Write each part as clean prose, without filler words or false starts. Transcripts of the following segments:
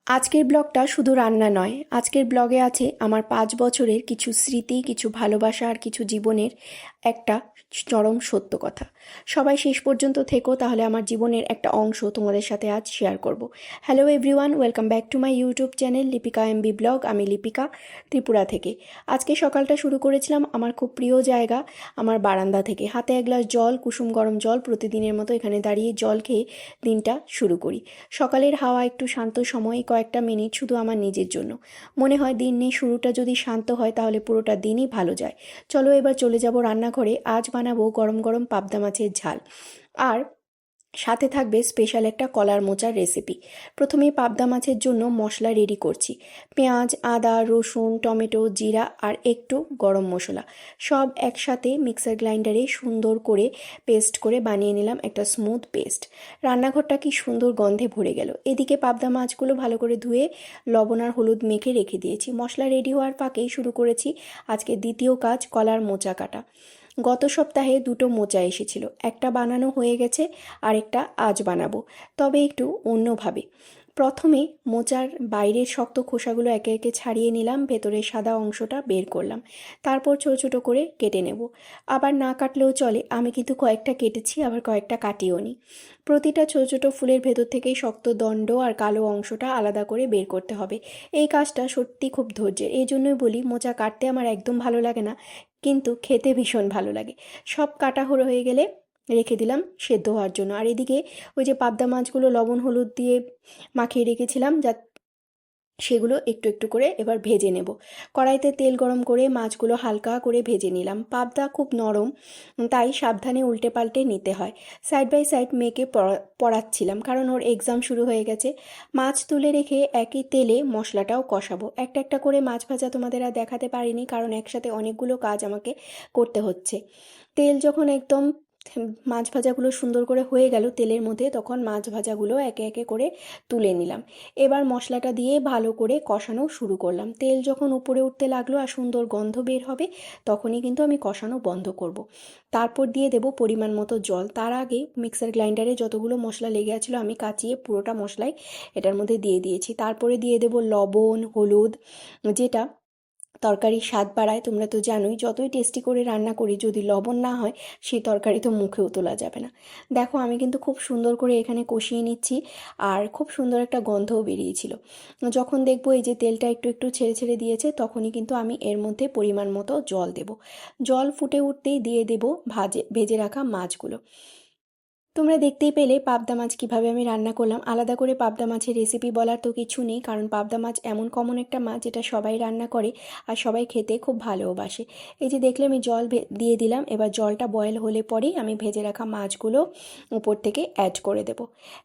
আজকের ব্লগটা শুধু রান্না নয়, আজকের ব্লগে আছে আমার 5 বছরের কিছু স্মৃতি, কিছু ভালোবাসা আর কিছু জীবনের একটা চরম সত্য কথা। সবাই শেষ পর্যন্ত থেকো, তাহলে আমার জীবনের একটা অংশ তোমাদের সাথে আজ শেয়ার করব। Hello everyone, welcome back to my YouTube channel Lipika MB blog. আমি লিপিকা, ত্রিপুরা থেকে। আজকে সকালটা শুরু করেছিলাম আমার খুব প্রিয় জায়গা, আমার বারান্দা থেকে। হাতে এক গ্লাস জল, কুসুম গরম জল, প্রতিদিনের মতো এখানে দাঁড়িয়ে জল খেয়ে দিনটা শুরু করি। সকালের হাওয়া, একটু শান্ত সময়, কয়েকটা মিনিট শুধু আমার নিজের জন্য। মনে হয় দিনের শুরুটা যদি শান্ত হয় তাহলে পুরোটা দিনই ভালো যায়। চলো এবার চলে যাব রান্নাঘরে। আজ বানাবো গরম গরম পাবদা মাছের ঝাল, আর সাথে থাকবে স্পেশাল একটা কলার মোচার রেসিপি। প্রথমেই পাবদা মাছের জন্য মশলা রেডি করছি। পেঁয়াজ, আদা, রসুন, টমেটো, জিরা আর একটু গরম মশলা সব একসাথে মিক্সার গ্রাইন্ডারে সুন্দর করে পেস্ট করে বানিয়ে নিলাম একটা স্মুথ পেস্ট। রান্নাঘরটা কি সুন্দর গন্ধে ভরে গেল। এদিকে পাবদা মাছগুলো ভালো করে ধুয়ে লবণ আর হলুদ মেখে রেখে দিয়েছি। মশলা রেডি হওয়ার ফাঁকেই শুরু করেছি আজকে দ্বিতীয় কাজ, কলার মোচা কাটা। গত সপ্তাহে দুটো মোচা এসেছিল, একটা বানানো হয়ে গেছে, আরেকটা আজ বানাবো, তবে একটু অন্যভাবে। প্রথমে মোচার বাইরের শক্ত খোসাগুলো একে একে ছাড়িয়ে নিলাম, ভেতরের সাদা অংশটা বের করলাম। তারপর ছোট ছোট করে কেটে নেব। আবার না কাটলেও চলে, আমি কিন্তু কয়েকটা কেটেছি, আবার কয়েকটা কাটিও নি। প্রতিটা ছোট ছোট ফুলের ভেতর থেকেই শক্ত দণ্ড আর কালো অংশটা আলাদা করে বের করতে হবে। এই কাজটা সত্যি খুব ধৈর্যের। এই জন্যই বলি মোচা কাটতে আমার একদম ভালো লাগে না, কিন্তু খেতে ভীষণ ভালো লাগে। সব কাটা হয়ে গেলে রেখে দিলাম সেদ্ধ হওয়ার জন্য। আর এদিকে ওই যে পাবদা মাছগুলো লবণ হলুদ দিয়ে মাখিয়ে রেখেছিলাম, সেগুলো একটু একটু করে এবার ভেজে নেব। কড়াইতে তেল গরম করে মাছগুলো হালকা করে ভেজে নিলাম। পাবদা খুব নরম, তাই সাবধানে উল্টে পাল্টে নিতে হয়। সাইড বাই সাইড মেয়েকে পড়াচ্ছিলাম, কারণ ওর এক্সাম শুরু হয়ে গেছে। মাছ তুলে রেখে একই তেলে মশলাটাও কষাবো। একটা একটা করে মাছ ভাজা তোমাদের আর দেখাতে পারিনি, কারণ একসাথে অনেকগুলো কাজ আমাকে করতে হচ্ছে। তেল যখন একদম মাছ ভাজাগুলো সুন্দর করে হয়ে গেল তেলের মধ্যে, তখন মাছ ভাজাগুলো একে একে করে তুলে নিলাম। এবার মশলাটা দিয়ে ভালো করে কষানো শুরু করলাম। তেল যখন উপরে উঠতে লাগলো আর সুন্দর গন্ধ বের হবে, তখনই কিন্তু আমি কষানো বন্ধ করব। তারপর দিয়ে দেব পরিমাণ মতো জল। তার আগে মিক্সার গ্রাইন্ডারে যতগুলো মশলা লেগে গেছিলো আমি কাচিয়ে পুরোটা মশলাই এটার মধ্যে দিয়ে দিয়েছি। তারপরে দিয়ে দেব লবণ, হলুদ, যেটা তরকারির স্বাদ বাড়ায়। তোমরা তো জানোই, যতই টেস্টি করে রান্না করি, যদি লবণ না হয় সেই তরকারি তো মুখেও তোলা যাবে না। দেখো আমি কিন্তু খুব সুন্দর করে এখানে কষিয়ে নিচ্ছি, আর খুব সুন্দর একটা গন্ধও বেরিয়েছিল। যখন দেখবো এই যে তেলটা একটু একটু ছেড়ে ছেড়ে দিয়েছে, তখনই কিন্তু আমি এর মধ্যে পরিমাণ মতো জল দেব। জল ফুটে উঠতেই দিয়ে দেব ভেজে রাখা মাছগুলো। তোমরা দেখতেই পেলে পাবদা মাছ কিভাবে আমি রান্না করলাম। আলাদা করে পাবদা মাছের রেসিপি বলার তো কিছু নেই, কারণ পাবদা মাছ এমন কমন একটা মাছ যেটা সবাই রান্না করে আর সবাই খেতে খুব ভালোবাসে। এই যে দেখলে আমি জল দিয়ে দিলাম। এবার জলটা বয়েল হলে পরেই আমি ভেজে রাখা মাছগুলো উপর থেকে অ্যাড করে দেব।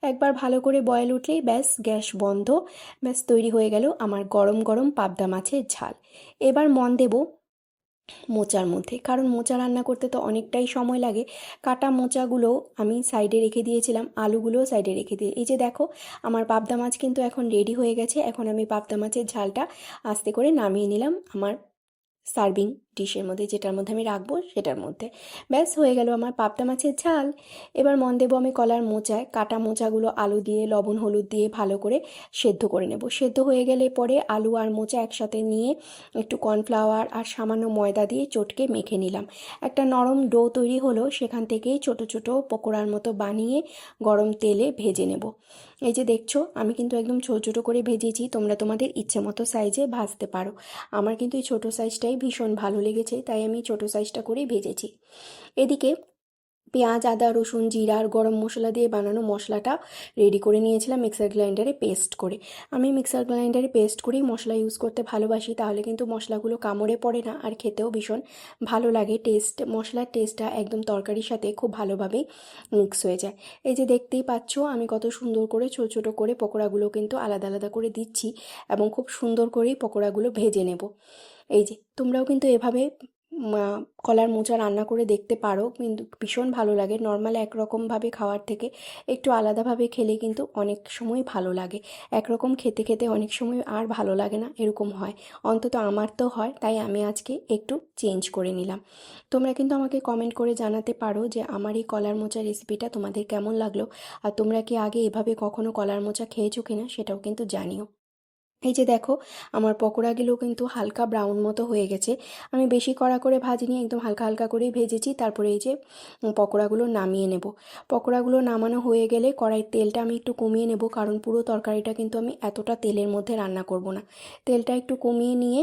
একবার ভালো করে বয়েল উঠলেই ব্যাস, গ্যাস বন্ধ। ব্যাস তৈরি হয়ে গেল আমার গরম গরম পাবদা মাছের ঝাল। এবার মন দেব মোচার মধ্যে, কারণ মোচা রান্না করতে তো অনেকটাই সময় লাগে। কাটা মোচাগুলো আমি সাইডে রেখে দিয়েছিলাম, আলুগুলোও সাইডে রেখে দিয়ে, এই যে দেখো আমার পাবদা মাছ কিন্তু এখন রেডি হয়ে গেছে। এখন আমি পাবদা মাছের ঝালটা আস্তে করে নামিয়ে নিলাম আমার সার্ভিং ডিশের মধ্যে, যেটার মধ্যে আমি রাখবো সেটার মধ্যে। ব্যাস হয়ে গেল আমার পাবদা মাছের ঝাল। এবার মন দেবো আমি কলার মোচায়। কাটা মোচাগুলো আলু দিয়ে লবণ হলুদ দিয়ে ভালো করে সেদ্ধ করে নেব। সেদ্ধ হয়ে গেলে পরে আলু আর মোচা একসাথে নিয়ে একটু কর্নফ্লাওয়ার আর সামান্য ময়দা দিয়ে চটকে মেখে নিলাম। একটা নরম ডো তৈরি হলো, সেখান থেকেই ছোট ছোট পকোড়ার মতো বানিয়ে গরম তেলে ভেজে নেব। এই যে দেখছো আমি কিন্তু একদম ছোট ছোট করে ভেজেছি, তোমরা তোমাদের ইচ্ছে মতো সাইজে ভাজতে পারো। আমার কিন্তু এই ছোটো সাইজটাই ভীষণ ভালো লেগেছে, তাই আমি ছোটো সাইজটা করেই ভেজেছি। এদিকে পেঁয়াজ, আদা, রসুন, জিরা আর গরম মশলা দিয়ে বানানো মশলাটা রেডি করে নিয়েছিলাম মিক্সার গ্রাইন্ডারে পেস্ট করে। আমি মিক্সার গ্রাইন্ডারে পেস্ট করেই মশলা ইউজ করতে ভালোবাসি, তাহলে কিন্তু মশলাগুলো কামড়ে পড়ে না আর খেতেও ভীষণ ভালো লাগে। মশলার টেস্টটা একদম তরকারির সাথে খুব ভালোভাবেই মিক্স হয়ে যায়। এই যে দেখতেই পাচ্ছ আমি কত সুন্দর করে ছোটো ছোটো করে পকোড়াগুলো কিন্তু আলাদা আলাদা করে দিচ্ছি, এবং খুব সুন্দর করেই পকোড়াগুলো ভেজে নেব। এই যে তোমরাও কিন্তু এভাবে কলার মোচা রান্না করে দেখতে পারো, কিন্তু ভীষণ ভালো লাগে। নর্মাল একরকমভাবে খাওয়ার থেকে একটু আলাদাভাবে খেলে কিন্তু অনেক সময় ভালো লাগে। একরকম খেতে খেতে অনেক সময় আর ভালো লাগে না, এরকম হয়। অন্তত আমার তো হয়, তাই আমি আজকে একটু চেঞ্জ করে নিলাম। তোমরা কিন্তু আমাকে কমেন্ট করে জানাতে পারো যে আমার এই কলার মোচা রেসিপিটা তোমাদের কেমন লাগলো, আর তোমরা কি আগে এভাবে কখনো কলার মোচা খেয়েছো কিনা সেটাও কিন্তু জানিও। এই যে দেখো, আমার পকোড়াগুলো কিন্তু হালকা ব্রাউন মতো হয়ে গেছে। আমি বেশি কড়া করে ভাজিনি, একদম হালকা হালকা করেই ভেজেছি। তারপরে এই যে পকোড়াগুলো নামিয়ে নেব। পকোড়াগুলো নামানো হয়ে গেলে কড়াইয়ের তেলটা আমি একটু কমিয়ে নেব, কারণ পুরো তরকারিটা কিন্তু আমি এতটা তেলের মধ্যে রান্না করব না। তেলটা একটু কমিয়ে নিয়ে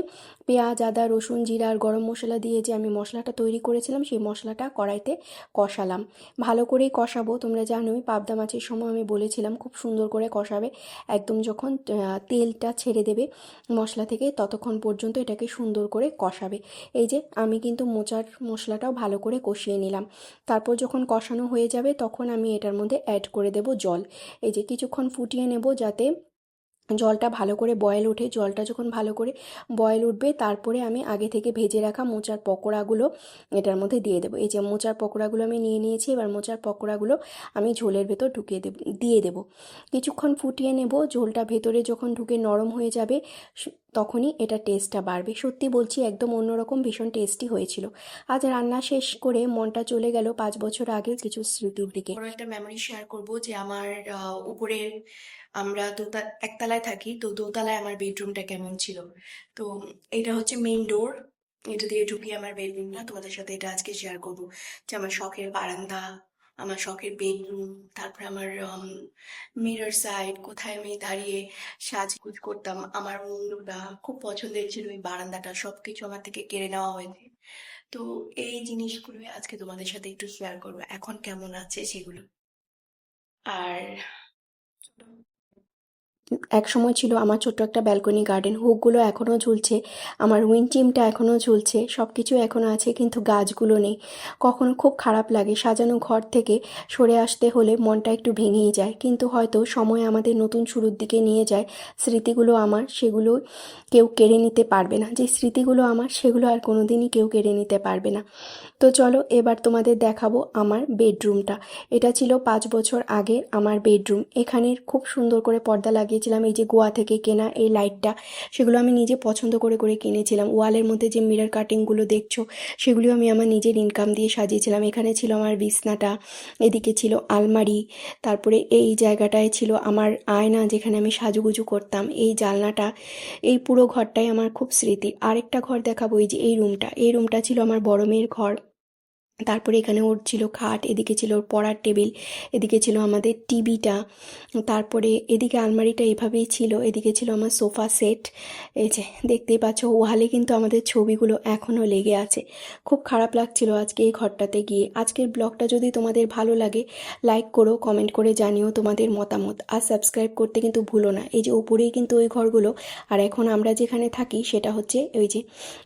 পেঁয়াজ, আদা, রসুন, জিরা আর গরম মশলা দিয়ে যে আমি মশলাটা তৈরি করেছিলাম, সেই মশলাটা কড়াইতে কষালাম। ভালো করেই কষাবো। তোমরা জানোই পাবদা মাছের সময় আমি বলেছিলাম খুব সুন্দর করে কষাবে। একদম যখন তেলটা ছেড়ে দেবে মশলা থেকে, ততক্ষণ পর্যন্ত এটাকে সুন্দর করে কষাবে। এই যে আমি কিন্তু মোচার মশলাটাও ভালো করে কষিয়ে নিলাম। তারপর যখন কষানো হয়ে যাবে তখন আমি এটার মধ্যে অ্যাড করে দেব জল। এই যে কিছুক্ষণ ফুটিয়ে নেব যাতে জলটা ভালো করে বয়েল ওঠে। জলটা যখন ভালো করে বয়েল উঠবে তারপরে আমি আগে থেকে ভেজে রাখা মোচার পকোড়াগুলো এটার মধ্যে দিয়ে দেবো। এই যে মোচার পকোড়াগুলো আমি নিয়ে নিয়েছি। এবার মোচার পকোড়াগুলো আমি ঝোলের ভেতর দিয়ে দেবো। কিছুক্ষণ ফুটিয়ে নেব। ঝোলটা ভেতরে যখন ঢুকে নরম হয়ে যাবে তখনই এটা টেস্টটা বাড়বে। সত্যি বলছি, একদম অন্যরকম ভীষণ টেস্টি হয়েছিল। আজ রান্না শেষ করে মনটা চলে গেল 5 বছর আগের কিছু স্মৃতির দিকে। বড় একটা মেমোরি শেয়ার করব যে আমার উপরের, আমরা একতলায় থাকি, তো দোতলায় আমার বেডরুমটা কেমন ছিল। তো এটা হচ্ছে মেইন ডোর, এটা দিয়ে ঢুকি আমার বেডরুমটা। তোমাদের সাথে এটা আজকে শেয়ার করব যে আমার শখের বারান্দা, আমার শখের বেডরুম, তারপরে আমার মিরর সাইড, কোথায় আমি দাঁড়িয়ে সাজগুজ করতাম। আমার বন্ধুরা খুব পছন্দের ছিল এই বারান্দাটা, সবকিছু আমার থেকে কেড়ে নেওয়া হয়েছে। তো এই জিনিসগুলো আজকে তোমাদের সাথে একটু শেয়ার করবো, এখন কেমন আছে সেগুলো। আর এক সময় ছিল আমার ছোট্ট একটা ব্যালকনি গার্ডেন। হুকগুলো এখনও ঝুলছে, আমার উইন্ড চিমটা এখনও ঝুলছে, সব কিছু এখনও আছে, কিন্তু গাছগুলো নেই। কখনো খুব খারাপ লাগে। সাজানো ঘর থেকে সরে আসতে হলে মনটা একটু ভেঙেই যায়, কিন্তু হয়তো সময় আমাদের নতুন শুরুর দিকে নিয়ে যায়। স্মৃতিগুলো আমার, সেগুলো কেউ কেড়ে নিতে পারবে না। যে স্মৃতিগুলো আমার, সেগুলো আর কোনোদিনই কেউ কেড়ে নিতে পারবে না। তো চলো এবার তোমাদের দেখাবো আমার বেডরুমটা। এটা ছিল 5 বছর আগে আমার বেডরুম। এখানে খুব সুন্দর করে পর্দা লাগিয়েছিলাম। এই যে গোয়া থেকে কেনা এই লাইটটা, সেগুলো আমি নিজে পছন্দ করে করে কিনেছিলাম। ওয়ালের মধ্যে যে মিরর কাটিংগুলো দেখছো, সেগুলিও আমি আমার নিজের ইনকাম দিয়ে সাজিয়েছিলাম। এখানে ছিল আমার বিছনাটা, এদিকে ছিল আলমারি, তারপরে এই জায়গাটায় ছিল আমার আয়না যেখানে আমি সাজুগুজু করতাম, এই জানলাটা, এই পুরো ঘরটাই আমার খুব স্মৃতি। আরেকটা ঘর দেখাবো, এই যে এই রুমটা ছিল আমার বড় মেয়ের ঘর। তারপরে এখানে ওর ছিল খাট, এদিকে ছিল ওর পড়ার টেবিল, এদিকে ছিল আমাদের টিভিটা, তারপরে এদিকে আলমারিটা এভাবেই ছিল, এদিকে ছিল আমার সোফা সেট। এই যে দেখতেই পাচ্ছ, ওয়ালে কিন্তু আমাদের ছবিগুলো এখনও লেগে আছে। খুব খারাপ লাগছিল আজকে এই ঘরটাতে গিয়ে। আজকের ব্লগটা যদি তোমাদের ভালো লাগে, লাইক করো, কমেন্ট করে জানিও তোমাদের মতামত, আর সাবস্ক্রাইব করতে কিন্তু ভুলো না। এই যে উপরেই কিন্তু ওই ঘরগুলো, আর এখন আমরা যেখানে থাকি সেটা হচ্ছে ওই যে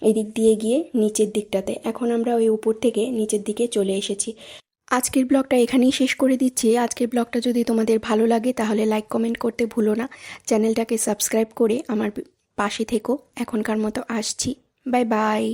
এই দিক দিয়ে গিয়ে নিচের দিকটাতে। এখন আমরা ওই উপর থেকে নিচের দিকে চলে এসেছি। আজকের ব্লগটা এখানেই শেষ করে দিচ্ছি। আজকের ব্লগটা যদি তোমাদের ভালো লাগে তাহলে লাইক কমেন্ট করতে ভুলো না। চ্যানেলটাকে সাবস্ক্রাইব করে আমার পাশে থেকো। এখনকার মতো আসছি। Bye bye.